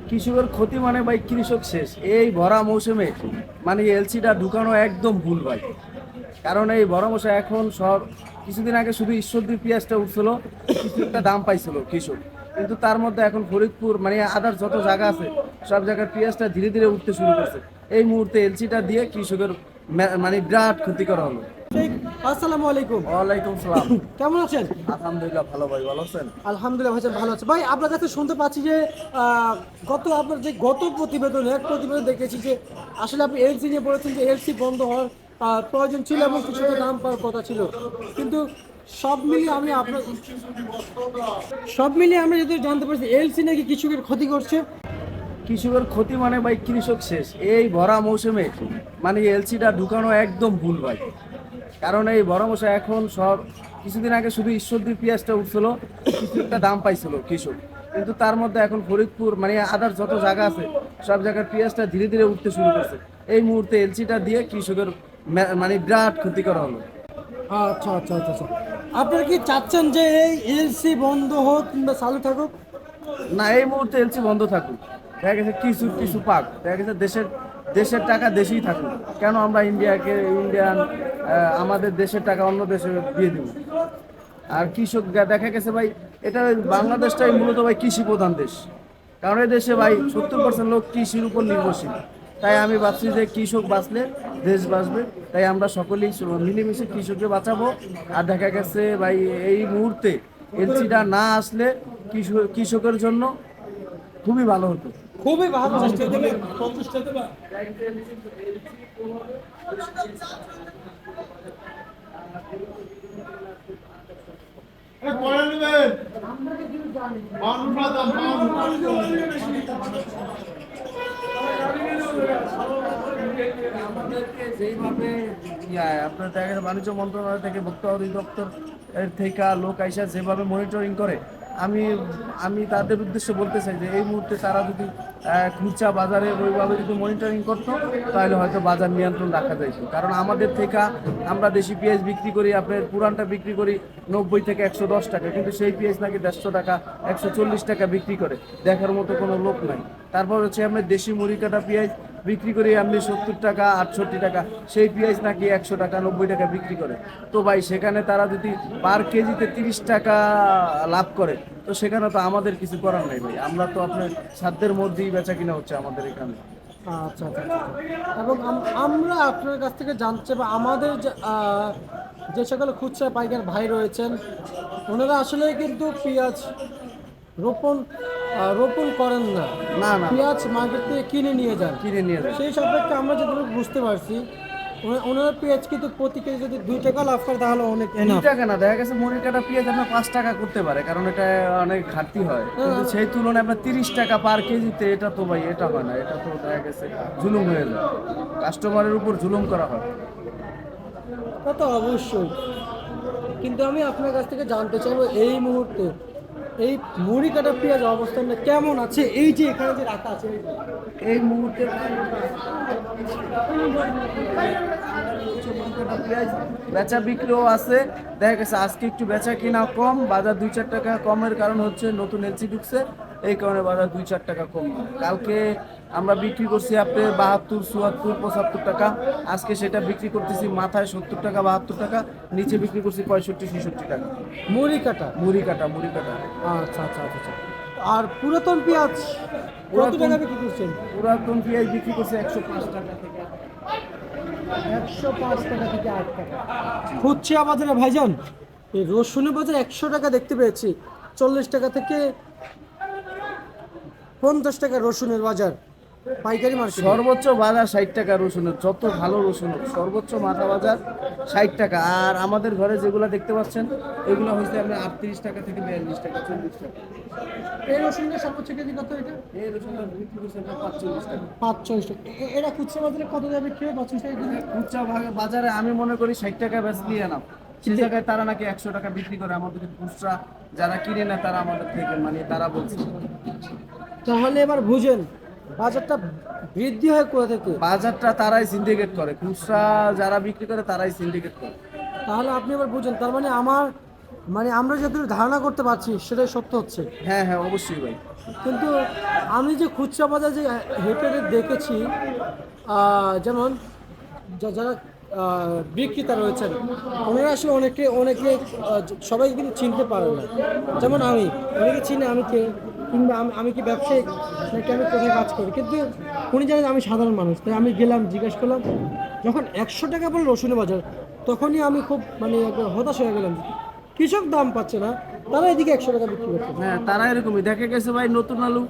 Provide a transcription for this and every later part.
কৃষকের ক্ষতি মানে ভাই কৃষক শেষ এই ভরা মৌসুমে। মানে এলসিটা ঢুকানো একদম ভুল ভাই। কারণ এই ভরা মৌসুমে এখন সব কিছুদিন আগে শুধু ঈশ্বরদী পেঁয়াজটা উঠছিল, কিছু একটা দাম পাইছিল কৃষক। কিন্তু তার মধ্যে এখন ফরিদপুর মানে আদার যত জায়গা আছে সব জায়গার পেঁয়াজটা ধীরে ধীরে উঠতে শুরু করছে। এই মুহূর্তে এলসিটা দিয়ে কৃষকের মানে বিরাট ক্ষতি করা হলো। ঠিক। আসসালামু আলাইকুম। ওয়ালাইকুম সালাম। কেমন আছেন? আলহামদুলিল্লাহ ভালো ভাই, ভালো আছেন? আলহামদুলিল্লাহ ভাইজান ভালো আছে। ভাই আপনার কাছে শুনতে পাচ্ছি যে আপনার যে গত প্রতিবেদন এক প্রতিবেদন দেখেছি যে আসলে আপনি এলসি নিয়ে বলেছেন যে এলসি বন্ধ হওয়ার প্রয়োজন ছিল এবং কিছুটা দাম পাওয়ার কথা ছিল, কিন্তু সব মিলিয়ে আমি আপনার সব মিলিয়ে আমরা যদি জানতে পারছি এলসি নাকি কৃষকের ক্ষতি করছে। কৃষকের ক্ষতি মানে ভাই কৃষক শেষ এই ভরা মৌসুমে। মানে এলসিটা ঢুকানো একদম ভুল ভাই। কারণ এই ভরা মৌসুমে এখন সব কিছুদিন আগে শুধু ঈশ্বরদী পেঁয়াজটা উঠছিল, কিছু একটা দাম পাইছিল কৃষক। কিন্তু তার মধ্যে এখন ফরিদপুর মানে আদার যত জায়গা আছে সব জায়গার পেঁয়াজটা ধীরে ধীরে উঠতে শুরু করছে। এই মুহূর্তে এলসিটা দিয়ে কৃষকের মানে বিরাট ক্ষতি করা হলো। আচ্ছা আচ্ছা আচ্ছা আচ্ছা, আপনারা কি চাচ্ছেন যে এই এলসি বন্ধ হোক কিংবা চালু থাকুক? না, এই মুহূর্তে এলসি বন্ধ থাকুক। দেখা গেছে কিছু কিছু পাক, দেখা গেছে দেশের দেশের টাকা দেশেই থাকুক। কেন আমরা ইন্ডিয়ান আমাদের দেশের টাকা অন্য দেশে দিয়ে দিব? আর কৃষক দেখা গেছে ভাই, এটা বাংলাদেশটাই মূলত ভাই কৃষি প্রধান দেশ। কারণ এই দেশে ভাই 70% লোক কৃষির উপর নির্ভরশীল। তাই আমি ভাবছি যে কৃষক বাঁচলে দেশ বাঁচবে। তাই আমরা সকলেই মিলেমিশে কৃষককে বাঁচাবো। আর দেখা গেছে ভাই এই মুহূর্তে এলসিটা না আসলে কৃষকের জন্য খুবই ভালো হতো। খুবই ভালো চেষ্টা দেবে। আমাদেরকে যেইভাবে আপনার দেখা গেছে বাণিজ্য মন্ত্রণালয় থেকে ভোক্তা অধিদপ্তর এর থেকে লোক আইসা যেভাবে মনিটরিং করে, আমি আমি তাদের উদ্দেশ্যে বলতে চাই যে এই মুহূর্তে তারা যদি খুচরা বাজারে ওইভাবে যদি মনিটরিং করতো তাহলে হয়তো বাজার নিয়ন্ত্রণ রাখা যাইত। কারণ আমাদের থেকে আমরা দেশি পেঁয়াজ বিক্রি করি, আপনার পুরানটা বিক্রি করি 90 থেকে 110 টাকা, কিন্তু সেই পেঁয়াজ নাকি 150 টাকা 140 টাকা বিক্রি করে, দেখার মতো কোনো লোক নাই। তারপর হচ্ছে আমরা দেশি মুড়ি কাটা পেঁয়াজ বিক্রি করি আপনি 70 টাকা 68 টাকা, সেই পেঁয়াজ নাকি 100 টাকা 90 টাকা বিক্রি করে। তো ভাই সেখানে তারা যদি পার কেজিতে 30 টাকা লাভ করে, তো সেখানে তো আমাদের কিছু করার নাই ভাই। আমরা তো আপনার সাধ্যের মধ্যেই বেচা কিনা হচ্ছে আমাদের এখানে। আচ্ছা আচ্ছা আচ্ছা। এবং আমরা আপনার কাছ থেকে জানতে চাই বা আমাদের যে সকল খুচরা পাইকার ভাই রয়েছেন ওনারা আসলে কিন্তু পেঁয়াজ রোপণ রোপণ করেন না, না না, পেঁয়াজ মার্কেট থেকে কিনে নিয়ে যান। কিনে নিয়ে যায়। সেই সম্পর্কে আমরা যতটুকু বুঝতে পারছি ওনারা পেঁয়াজ কিন্তু প্রতি কেজি যদি 2 টাকা লাভ করে তাহলে অনেক 2 এনাফ। টাকা না, দেখা গেছে মুড়ি কাটা পেঁয়াজ আপনার 5 টাকা করতে পারে, কারণ এটা অনেক ঘাটতি হয়। কিন্তু সেই তুলনায় আপনার 30 টাকা পার কেজিতে, এটা তো ভাই এটা হয় না। এটা তো দেখা গেছে জুলুম হয়ে যায়, কাস্টমারের উপর জুলুম করা হয়। তা তো অবশ্যই, কিন্তু আমি আপনার কাছ থেকে জানতে চাইবো এই মুহূর্তে এই মুড়ি কাটা পেঁয়াজ অবস্থানটা কেমন আছে? এই যে এখানে যে রাখা আছে এই মুহূর্তে পেঁয়াজ বেচা বিক্রিও আছে। দেখা গেছে আজকে একটু বেচা কিনা কম, বাজার 2-4 টাকা কমের কারণ হচ্ছে নতুন এলসি ঢুকছে, এই কারণে বাজার 2-4 টাকা কম। কালকে আমরা বিক্রি করছি আপনার 72, 74, 75 টাকা। আজকে সেটা বিক্রি করতেছি মাথায় 70 টাকা 72 টাকা, নিচে বিক্রি করছি 65, 66 টাকা। মুড়ি কাটা। মুড়ি কাটা, মুড়ি কাটা। আচ্ছা আচ্ছা আচ্ছা আচ্ছা। আর পুরাতন পেঁয়াজ কত টাকা বিক্রি করছেন? পুরাতন পেঁয়াজ বিক্রি করছে 105 টাকা থেকে 105 টাকা থেকে 8 টাকা। খুচরা বাজারে ভাইজান এই রসুনের বাজার 100 টাকা দেখতে পেয়েছি, 40 টাকা থেকে 50 টাকা রসুনের বাজার পাইকারি মার্কেট। সর্বোচ্চ বাজার 60 টাকা রসুনের, যত ভালো রসুন হোক সর্বোচ্চ মাথা বাজার 60 টাকা। আর আমাদের ঘরে যেগুলো দেখতে পাচ্ছেন এগুলো হচ্ছে আপনার 38 টাকা থেকে 42 টাকা 40 টাকা। এই রসুনের সর্বোচ্চ কেজি কত এটা? এই রসুনের বিক্রি করছে আপনার 45 টাকা। 45 টাকা। এরা খুচরা বাজারে কত দামে বিক্রি হয়? 45 টাকা কেজি। খুচরা বাজারে আমি মনে করি 60 টাকা বেচ নিয়ে নাও, সেই জায়গায় তারা নাকি 100 টাকা বিক্রি করে। আমাদের খুচরা যারা কিনে না তারা আমাদের থেকে মানে তারা বলছে। তাহলে এবার বুঝেন বাজারটা বৃদ্ধি হয় কোথা থেকে? বাজারটা তারাই সিন্ডিকেট করে, খুচরা যারা বিক্রি করে তারাই সিন্ডিকেট করে। তাহলে আপনি এবার বুঝেন, তার মানে আমার মানে আমরা যতটুকু ধারণা করতে পারছি সেটাই সত্য হচ্ছে। হ্যাঁ হ্যাঁ অবশ্যই ভাই। কিন্তু আমি যে খুচরা বাজার যে হেঁটে হেঁটে দেখেছি, যেমন যারা বিক্রেতা রয়েছেন, ওনারা আসলে অনেকে অনেকে সবাই কিন্তু চিনতে পারে না। যেমন আমি, অনেকে চিনে আমি কে, কিংবা আমি কি ব্যবসায়িক নাকি আমি কোথায় কাজ করি, কিন্তু উনি জানেন আমি সাধারণ মানুষ। তাই আমি গেলাম, জিজ্ঞেস করলাম, যখন 100 টাকা বলে রসুনের বাজার, তখনই আমি খুব মানে একবার হতাশ হয়ে গেলাম। কৃষক দাম পাচ্ছে না, তারা এদিকে 100 টাকা বিক্রি করছে। হ্যাঁ তারা এরকমই দেখা গেছে ভাই। নতুন আলু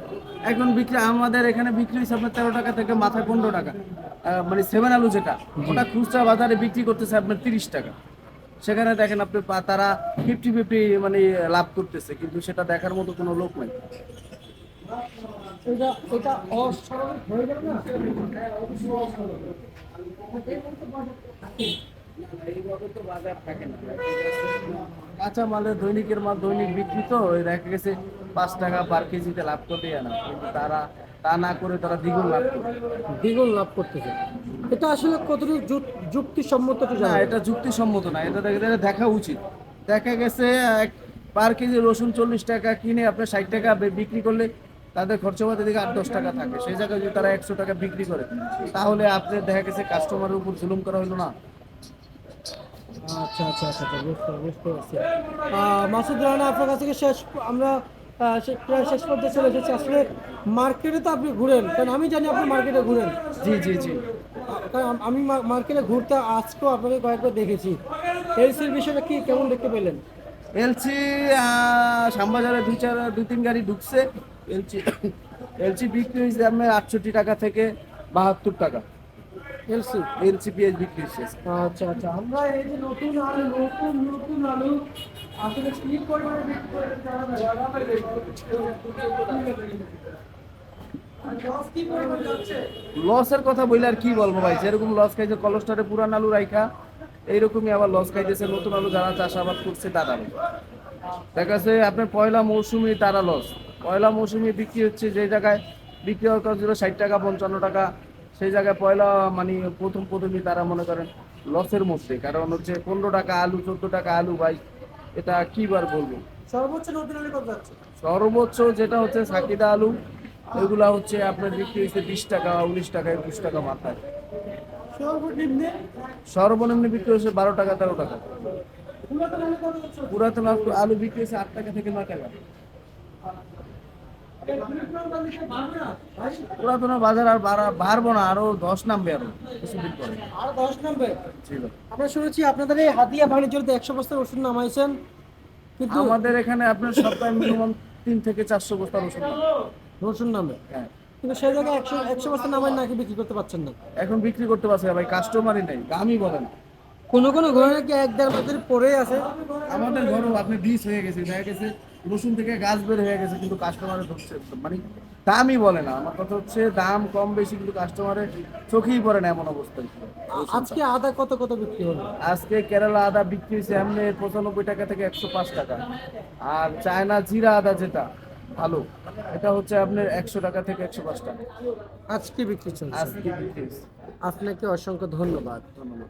এখন বিক্রি আমাদের এখানে বিক্রি হচ্ছে আপনার 13 টাকা থেকে মাথায় 15 টাকা। মানে 7 আলু যেটা, ওটা খুচরা বাজারে বিক্রি করতেছে আপনার 30 টাকা। সেখানে দেখেন আপনি তারা 50-50 মানে লাভ করতেছে, কিন্তু সেটা দেখার মতো কোনো লোক নাই। এটা এটা অস্বাভাবিক হয়ে গেল না? এইভাবে তো বাজার থাকে না। কাঁচা মালের দৈনিকের মাল দৈনিক বিক্রি, তো ওই দেখা গেছে 5 টাকা পার কেজিতে লাভ করতে না, কিন্তু তারা তা না করে তারা দ্বিগুণ লাভ করে। দ্বিগুণ লাভ করতেছে। এটা আসলে কতটুকু যুক্তিসম্মত একটু না জানাবেন? এটা যুক্তিসম্মত না, এটা দেখা উচিত। দেখা গেছে পার কেজি রসুন 40 টাকা কিনে আপনার 60 টাকা বিক্রি করলে তাদের খরচাপাতি দিকে 8-10 টাকা থাকে। সেই জায়গায় যদি তারা 100 টাকা বিক্রি করে, তাহলে আপনার দেখা গেছে কাস্টমারের উপর জুলুম করা হলো না। আচ্ছা আচ্ছা আচ্ছা আচ্ছা, বুঝতে পারছি। মাসুদ রানা, আপনার কাছ থেকে আমরা প্রায় শেষ পর্যায়ে চলে এসেছি। আসলে মার্কেটে তো আপনি ঘুরেন, কারণ আমি জানি আপনি মার্কেটে ঘুরেন। জি জি জি। কারণ আমি মার্কেটে ঘুরতে আজকেও আপনাকে কয়েকবার দেখেছি। এলসির বিষয়টা কি কেমন দেখতে পেলেন? এলসি শ্যামবাজারে 2-3 গাড়ি ঢুকছে। এলসি এলসি বিক্রি হয়েছে আপনার 68 টাকা থেকে 72 টাকা। এলসি। এলসি পেঁয়াজ বিক্রি হয়েছে। আচ্ছা আচ্ছা, আমরা এই যে নতুন আলু, নতুন আলু আসলে কি পরিমাণে বিক্রি করে কি পরিমাণে যাচ্ছে? লসের কথা বললে আর কি বলবো ভাই, যেরকম লস খাইছে কলস্টারে পুরান আলু রাইখা, এইরকমই আবার লস খাইতেছে নতুন আলু যারা চাষাবাদ করছে তারা। দেখা যাচ্ছে আপনার পয়লা মৌসুমি তারা লস। পয়লা মৌসুমি বিক্রি হচ্ছে যে জায়গায় বিক্রি হওয়ার কথা ছিল 60 টাকা 55 টাকা, সেই জায়গায় পয়লা মানে প্রথমই তারা মনে করেন লসের মধ্যে। কারণ হচ্ছে 15 টাকা আলু 14 টাকা আলু ভাই, এটা কি বার বলবো। সর্বোচ্চ নতুন আলু কত যাচ্ছে? সর্বোচ্চ যেটা হচ্ছে সাকিদা আলু, ওইগুলা হচ্ছে আপনার বিক্রি হচ্ছে 20 টাকা 19 টাকা 21 টাকা মাথায়। সর্বনিম্নে সর্বনিম্ন বিক্রি হচ্ছে 12 টাকা 13 টাকা। পুরাতন আলু কত যাচ্ছে? পুরাতন আলু বিক্রি হচ্ছে 8 টাকা থেকে 9 টাকা। পুরাতন বাজার আর বাড়বো না, আরো 10 নামবে আরো কিছুদিন পরে। আরো 10 নম্বর। ছিল আমরা শুনেছি আপনাদের এই হাতিয়া বাণিজ্যতে 100 বস্তা ওষুধ নামাইছেন, কিন্তু আমাদের এখানে আপনার সপ্তাহে মিনিমাম 3 থেকে 400 বস্তা রসুন নামে। রসুন নামে, হ্যাঁ কিন্তু সেই জায়গায় 100 বস্তা নামাই নাকি বিক্রি করতে পারছেন না। এখন বিক্রি করতে পারছে না ভাই, কাস্টমারই নেই, দামই বলেন। কোনো কোনো ঘরে নাকি 1-1.5 বছর পরেই আছে। আমাদের ঘরেও আপনি বীজ হয়ে গেছে, দেখা গেছে রসুন থেকে গাছ বের হয়ে গেছে, কিন্তু কাস্টমারে ধরছে মানে দামই বলে না। আমার কথা হচ্ছে দাম কম বেশি, কিন্তু কাস্টমারের চোখেই পড়ে না এমন অবস্থায়। আজকে আদা কত কত বিক্রি হলো? আজকে কেরালা আদা বিক্রি হয়েছে এমনি 95 টাকা থেকে 105 টাকা। আর চায়না জিরা আদা যেটা ভালো, এটা হচ্ছে আপনার 100 টাকা থেকে 105 টাকা আজকে বিক্রি চলছে। আজকে বিক্রি হয়েছে। আপনাকে অসংখ্য ধন্যবাদ। ধন্যবাদ।